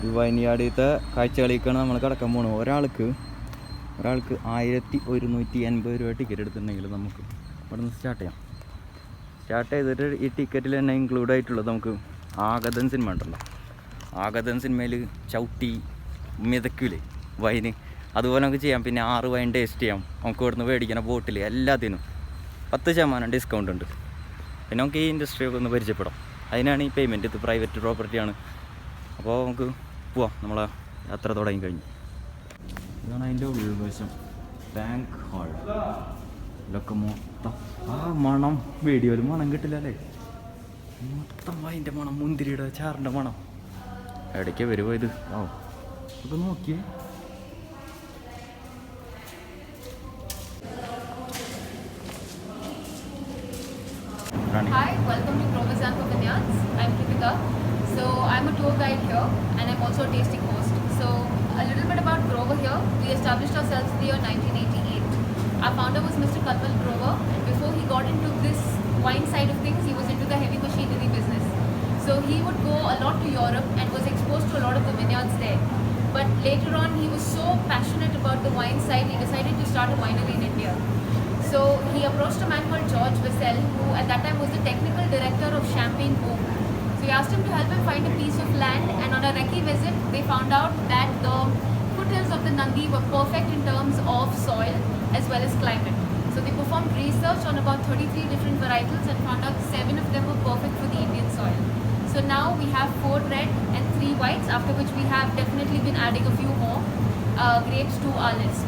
ഈ വൈൻയാർഡിലത്തെ കാഴ്ചകളിലേക്കാണ് നമ്മൾ കിടക്കാൻ പോകുന്നത്. ഒരാൾക്ക് 1180 രൂപ ടിക്കറ്റ് എടുത്തിട്ടുണ്ടെങ്കിൽ നമുക്ക് ഇവിടെ നിന്ന് സ്റ്റാർട്ട് ചെയ്യാം. സ്റ്റാർട്ട് ചെയ്തിട്ട് ഈ ടിക്കറ്റിൽ തന്നെ ഇൻക്ലൂഡ് ആയിട്ടുള്ളത് നമുക്ക് ആഗതൻ സിനിമ ഉണ്ടല്ലോ, ആഗതൻ സിനിമയിൽ ചവിട്ടി മിതക്കൂലേ വൈന്, അതുപോലെ നമുക്ക് ചെയ്യാം. പിന്നെ 6 വൈൻ ടേസ്റ്റ് ചെയ്യാം. നമുക്ക് ഇവിടുന്ന് മേടിക്കുന്ന ബോട്ടിൽ എല്ലാത്തിനും 10% ഡിസ്കൗണ്ട് ഉണ്ട്. പിന്നെ നമുക്ക് ഈ ഇൻഡസ്ട്രിയൊക്കെ ഒന്ന് പരിചയപ്പെടാം. അതിനാണ് ഈ പേയ്മെൻറ്റ്. ഇത് പ്രൈവറ്റ് പ്രോപ്പർട്ടിയാണ്. അപ്പോൾ നമുക്ക് പോവാം. നമ്മളെ യാത്ര തുടങ്ങി കഴിഞ്ഞു. ഇതാണ് അതിൻ്റെ ഉൾവശം, ബാങ്ക് ഹാൾ. ഇതിലൊക്കെ മൊത്തം ആ മണം, വീഡിയോയിൽ മണം കിട്ടില്ല അല്ലേ, മൊത്തം അതിൻ്റെ മണം, മുന്തിരിയുടെ ചാറിൻ്റെ മണം. ഇടയ്ക്ക് വരുമോ ഇത്? ഓ ഇത് നോക്കിയേ. Hi, welcome to Grover Zampa Vineyards. I'm Kritika. So I'm a tour guide here and I'm also a tasting host. So a little bit about Grover here. We established ourselves in the year 1988. Our founder was Mr. Kalwal Grover, and before he got into this wine side of things, he was into the heavy machinery business. So he would go a lot to Europe and was exposed to a lot of the vineyards there. But later on, he was so passionate about the wine side, he decided to start a winery in India. So he approached a man called George Vassell, who at that time was the technical director of Champagne Boom. So he asked him to help him find a piece of land, and on a recce visit, they found out that the foothills of the Nandi were perfect in terms of soil as well as climate. So they performed research on about 33 different varietals and found out 7 of them were perfect for the Indian soil. So now we have 4 red and 3 whites, after which we have definitely been adding a few more grapes to our list.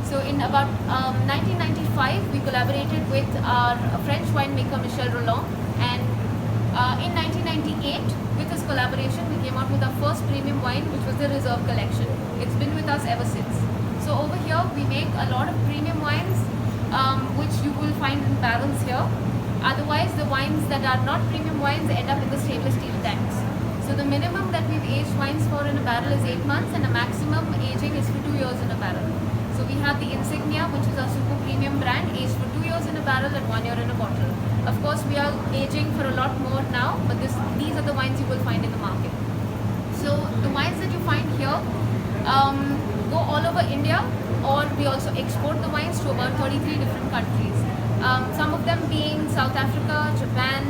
So in about 1995, we collaborated with our French winemaker Michel Rolland, and in 1998, with this collaboration, we came out with our first premium wine, which was the Reserve Collection. It's been with us ever since. So over here, we make a lot of premium wines, which you will find in barrels here. Otherwise, the wines that are not premium wines end up in the stainless steel tanks. So the minimum that we've aged wines for in a barrel is 8 months, and a maximum aging is for 2 years in a barrel. So we have the Insignia, which is our super premium brand, aged for 2 years in a barrel and 1 year in a bottle. Of course, we are aging for a lot more now, but these are the wines you will find in the market. So the wines that you find here go all over India, or we also export the wines to about 33 different countries. Some of them being South Africa, Japan,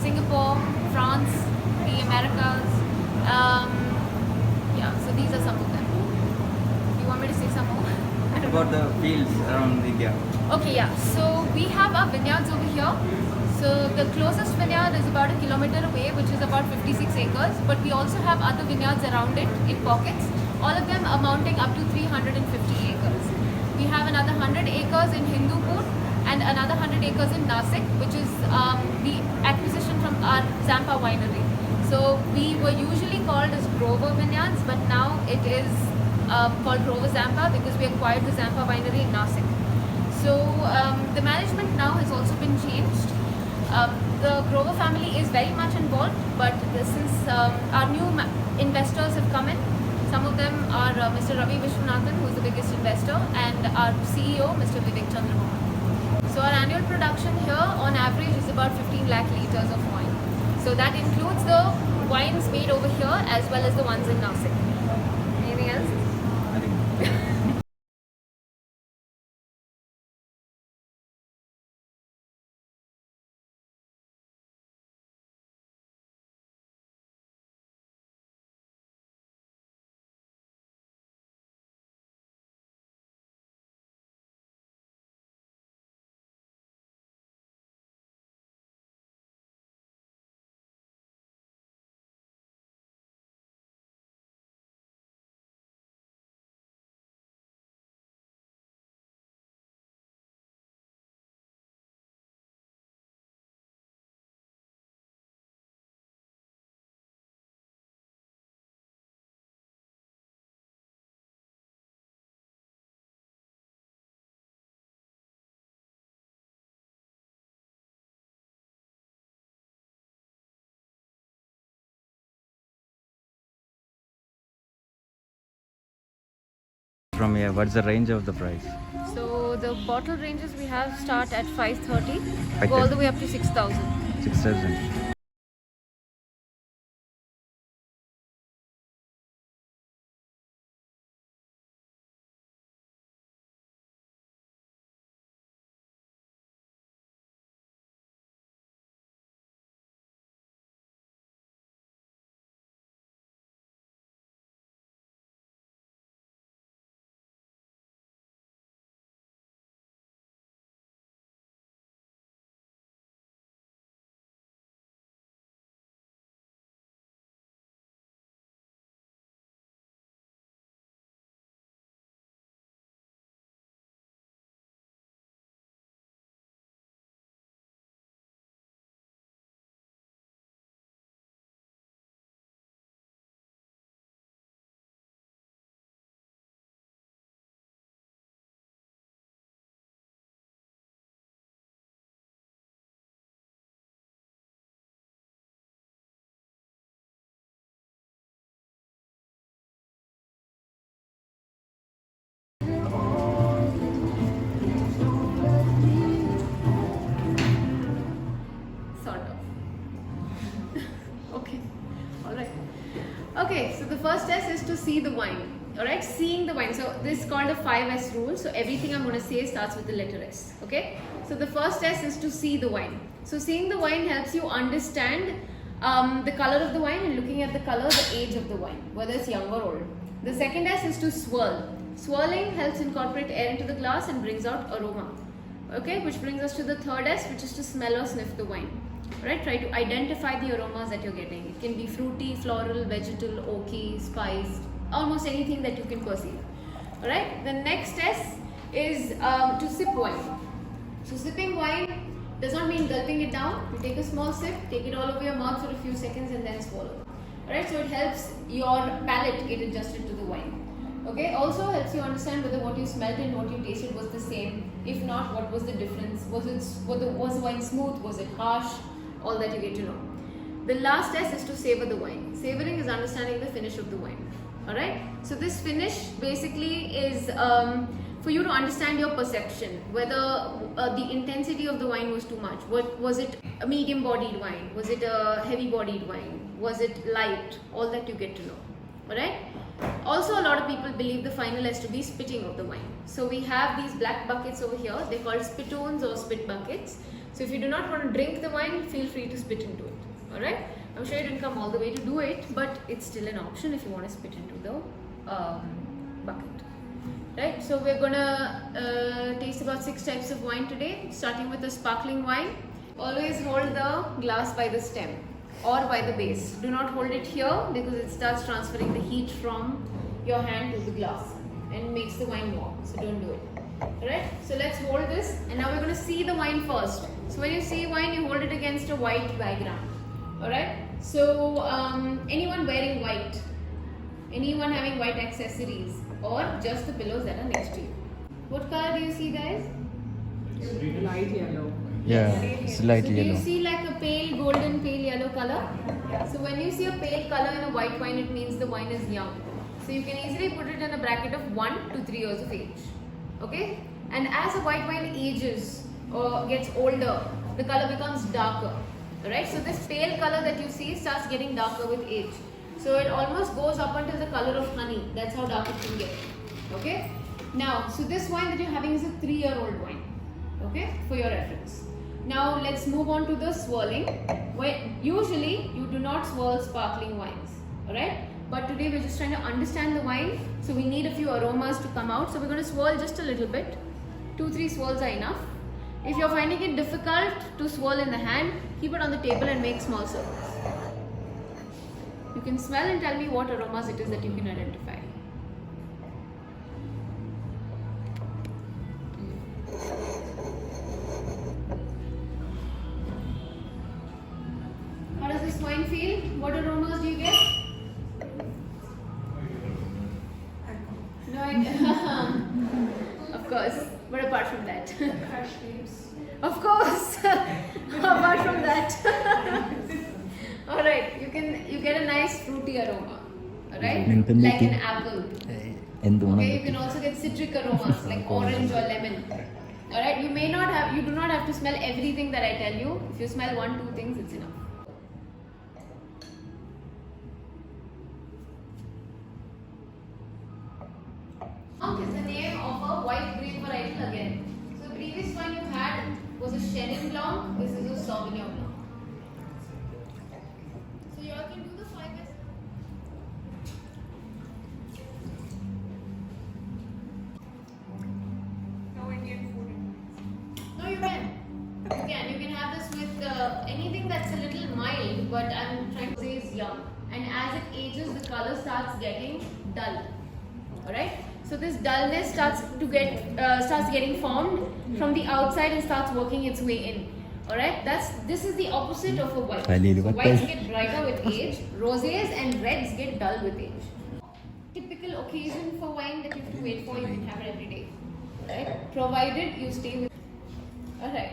Singapore, France, the Americas. Yeah, so these are some of them. You want me to say some more? About the fields around India. Okay, yeah. So we have our vineyards over here. So the closest vineyard is about 1 kilometer away, which is about 56 acres. But we also have other vineyards around it in pockets, all of them amounting up to 350 acres. We have another 100 acres in Hindupur and another 100 acres in Nasik, which is the acquisition from our Zampa winery. So we were usually called as Grover Vineyards, but now it is called Grover Zampa because we acquired the Zampa winery in Nasik. So the management now has also been changed. The Grover family is very much involved, but since our new investors have come in, some of them are Mr. Ravi Vishwanathan, who is the biggest investor, and our CEO, Mr. Vivek Chandramohan. So our annual production here on average is about 15 lakh liters of wine. So that includes the wines made over here as well as the ones in Nasik. Anything else? From here, what's the range of the price? So the bottle ranges we have start at 530, go all the way up to 6,000. 6,000. is to see the wine. Alright, seeing the wine. So this is called the 5S rule. So everything I'm going to say starts with the letter S. Okay. So the first S is to see the wine. So seeing the wine helps you understand the color of the wine, and looking at the color, the age of the wine, whether it's young or old. The second S is to swirl. Swirling helps incorporate air into the glass and brings out aroma. Okay, which brings us to the third S, which is to smell or sniff the wine. Right, try to identify the aromas that you're getting. It can be fruity, floral, vegetal, oaky, spiced, almost anything that you can perceive. Alright, the next S is to sip wine. So sipping wine does not mean gulping it down. You take a small sip, take it all over your mouth for a few seconds and then swallow. Alright, so it helps your palate get adjusted to the wine. Okay, also helps you understand whether what you smelled and what you tasted was the same. If not, what was the difference? Was the wine smooth? Was it harsh? All that you get to know. The last S is to savor the wine. Savoring is understanding the finish of the wine. Alright, so this finish basically is for you to understand your perception, whether the intensity of the wine was too much. Was it a medium bodied wine? Was it a heavy bodied wine? Was it light? All that you get to know. Alright. Also, a lot of people believe the final has to be spitting of the wine. So we have these black buckets over here. They're called spittoons or spit buckets. So if you do not want to drink the wine, feel free to spit into it. Alright. I'm sure you didn't come all the way to do it, but it's still an option if you want to spit into the bucket. Right. So we're gonna taste about 6 types of wine today, starting with the sparkling wine. Always hold the glass by the stem or by the base. Do not hold it here because it starts transferring the heat from your hand to the glass and makes the wine warm. So don't do it. Alright, so let's hold this, and now we're going to see the wine first. So when you see wine, you hold it against a white background. Alright, so anyone wearing white, anyone having white accessories, or just the pillows that are next to you. What color do you see, guys? Light yellow. Yeah, it's light So do yellow. you see like a pale golden, pale yellow color? So when you see a pale color in a white wine, it means the wine is young. So you can easily put it in a bracket of 1 to 3 years of age. Okay? And as a white wine ages or gets older, the color becomes darker. Alright? So this pale color that you see starts getting darker with age. So it almost goes up until the color of honey. That's how dark it can get. Okay? Now, so this wine that you're having is a 3-year-old wine. Okay? For your reference. Now let's move on to the swirling. Usually you do not swirl sparkling wines. Alright? But today we're just trying to understand the wine. So we need a few aromas to come out. So we're going to swirl just a little bit. 2-3 swirls are enough. If you're finding it difficult to swirl in the hand, keep it on the table and make small circles. You can smell and tell me what aromas it is that you can identify. How does this wine feel? What aromas do you get? No idea. Of course. But apart from that. Fresh leaves. Of course. Apart from that. Alright, you get a nice fruity aroma. Alright? Like an apple. Okay, you can also get citric aromas like orange or lemon. Alright, you do not have to smell everything that I tell you. If you smell 1-2 things, it's enough. Monk is the name of a white grape varietal again. So the previous one you had was a Chenin Blanc. This is a Sauvignon Blanc. So you all can do the 5S. No Indian food. No, you can. You can have this with anything that's a little mild, but I'm trying to say is young. And as it ages, the color starts getting dull. Alright? So this dullness starts getting formed from the outside and starts working its way in. Alright? This is the opposite of a white. So whites get brighter with age, rosés and reds get dull with age. Typical occasion for wine that you have to wait for, you can have it every day. Right? Provided you stay with. Alright.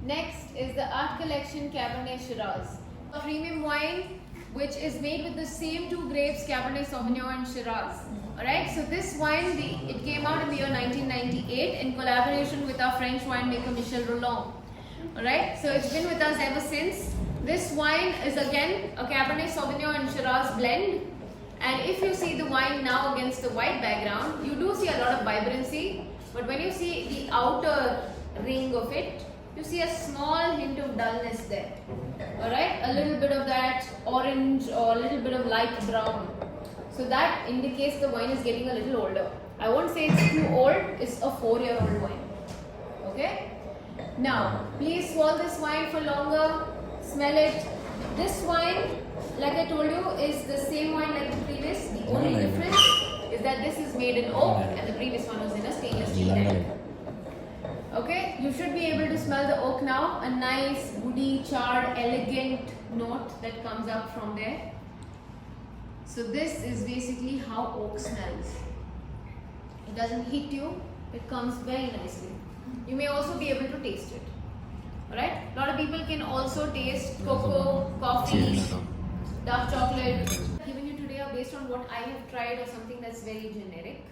Next is the Art Collection Cabernet Shiraz. A premium wine which is made with the same 2 grapes, Cabernet Sauvignon and Shiraz. Alright, so this wine, it came out in the year 1998 in collaboration with our French winemaker Michel Rolland. Alright, so it's been with us ever since. This wine is again a Cabernet Sauvignon and Shiraz blend, And if you see the wine now against the white background, you do see a lot of vibrancy. But when you see the outer ring of it, you see a small hint of dullness there. Alright, a little bit of that orange or a little bit of light brown. So that indicates the wine is getting a little older. I won't say it's too old, it's a 4-year-old wine. Okay? Now, please swirl this wine for longer, smell it. This wine, like I told you, is the same wine like the previous. The only difference is that this is made in oak and the previous one was in a stainless steel tank. Okay, you should be able to smell the oak now. A nice, woody, charred, elegant note that comes up from there. So this is basically how oak smells. It doesn't hit you, it comes very nicely. You may also be able to taste it. Alright? A lot of people can also taste cocoa, coffee, dark chocolate. Giving you today are based on what I have tried or something that's very generic.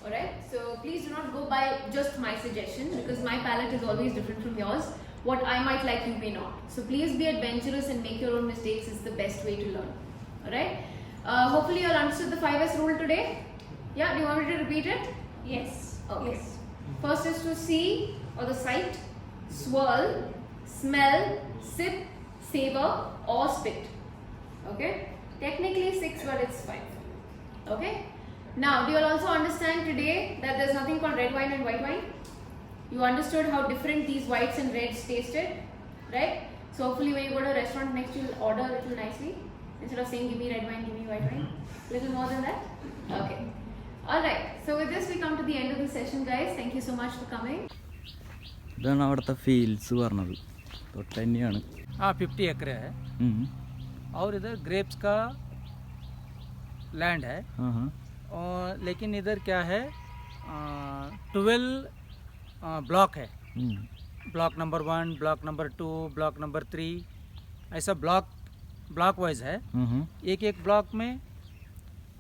Alright? So please do not go by just my suggestion because my palate is always different from yours. What I might like, you may not. So please be adventurous and make your own mistakes. Is the best way to learn. Alright? Hopefully you all understood the 5S rule today. Yeah, do you want me to repeat it? Yes. Okay. Yes. First is to see or the sight, swirl, smell, sip, savor or spit. Okay? Technically 6 but it's 5. Okay? Now, do you all also understand today that there's nothing called red wine and white wine? You understood how different these whites and reds tasted, right? So hopefully when you go to a restaurant next you'll order a little nicely. Instead of saying give me red wine, give me white wine. Little more than that? Okay. Alright, so with this we come to the end of the session guys. Thank you so much for coming. ഇതാണ് അവിടുത്തെ feels പറഞ്ഞത്. തൊട്ട് തന്നെയാണ്. हाँ 50 एकड़ है और इधर ग्रेप्स का लैंड है और लेकिन इधर क्या है 12 ब्लॉक है block number 1 block number 2 block number 3 ऐसा ब्लॉक वाइज है एक एक ब्लॉक में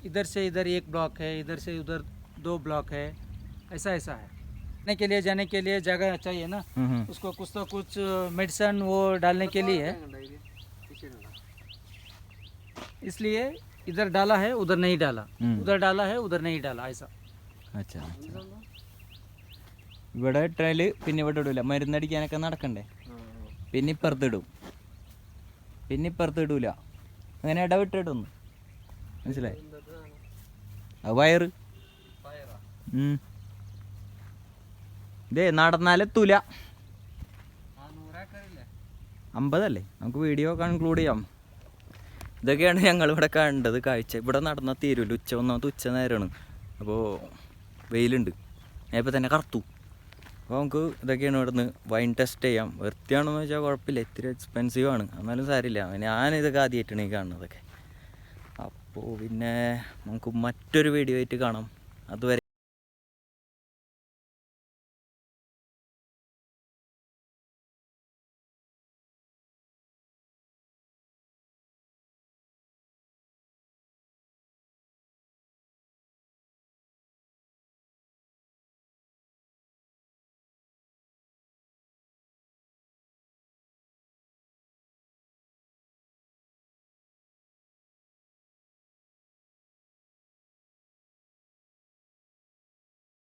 इधर से इधर एक ब्लॉक है इधर से उधर 2 ब्लॉक है ऐसा ऐसा है जाने के लिए जगह चाहिए ना उसको कुछ तो कुछ मेडिसिन वो डालने के लिए है इसलिए इधर डाला है उधर नहीं डाला उधर डाला है उधर नहीं डाला ऐसा അച്ഛാ ഇവിടെ ഇട്ടാൽ പിന്നെ ഇവിടെ ഇടൂല മരുന്നടിക്കാനൊക്കെ നടക്കണ്ടേ പിന്നെ ഇപ്പുറത്തിടും പിന്നെ ഇപ്പുറത്തിടൂല അങ്ങനെ ഇടവിട്ടിടുന്നു മനസ്സിലായി അത് വയറ് ഇതേ നടന്നാലെത്തൂല 50 അല്ലേ നമുക്ക് വീഡിയോ കൺക്ലൂഡ് ചെയ്യാം ഇതൊക്കെയാണ് ഞങ്ങളിവിടെ കണ്ടത് കാഴ്ച ഇവിടെ നടന്നാൽ തീരുമല്ലോ ഒന്നാമത്തെ ഉച്ച നേരമാണ് അപ്പോൾ വെയിലുണ്ട് ഞാൻ ഇപ്പോൾ തന്നെ കറുത്തു അപ്പോൾ നമുക്ക് ഇതൊക്കെയാണ് ഇവിടുന്ന് വൈൻ ടെസ്റ്റ് ചെയ്യാം വൃത്തിയാണെന്ന് വെച്ചാൽ കുഴപ്പമില്ല ഇത്തിരി എക്സ്പെൻസീവ് ആണ് എന്നാലും സാരമില്ല ഞാനിതൊക്കെ ആദ്യമായിട്ടാണ് ഈ കാണുന്നതൊക്കെ അപ്പോൾ പിന്നെ നമുക്ക് മറ്റൊരു വീഡിയോ ആയിട്ട് കാണാം അതുവരെ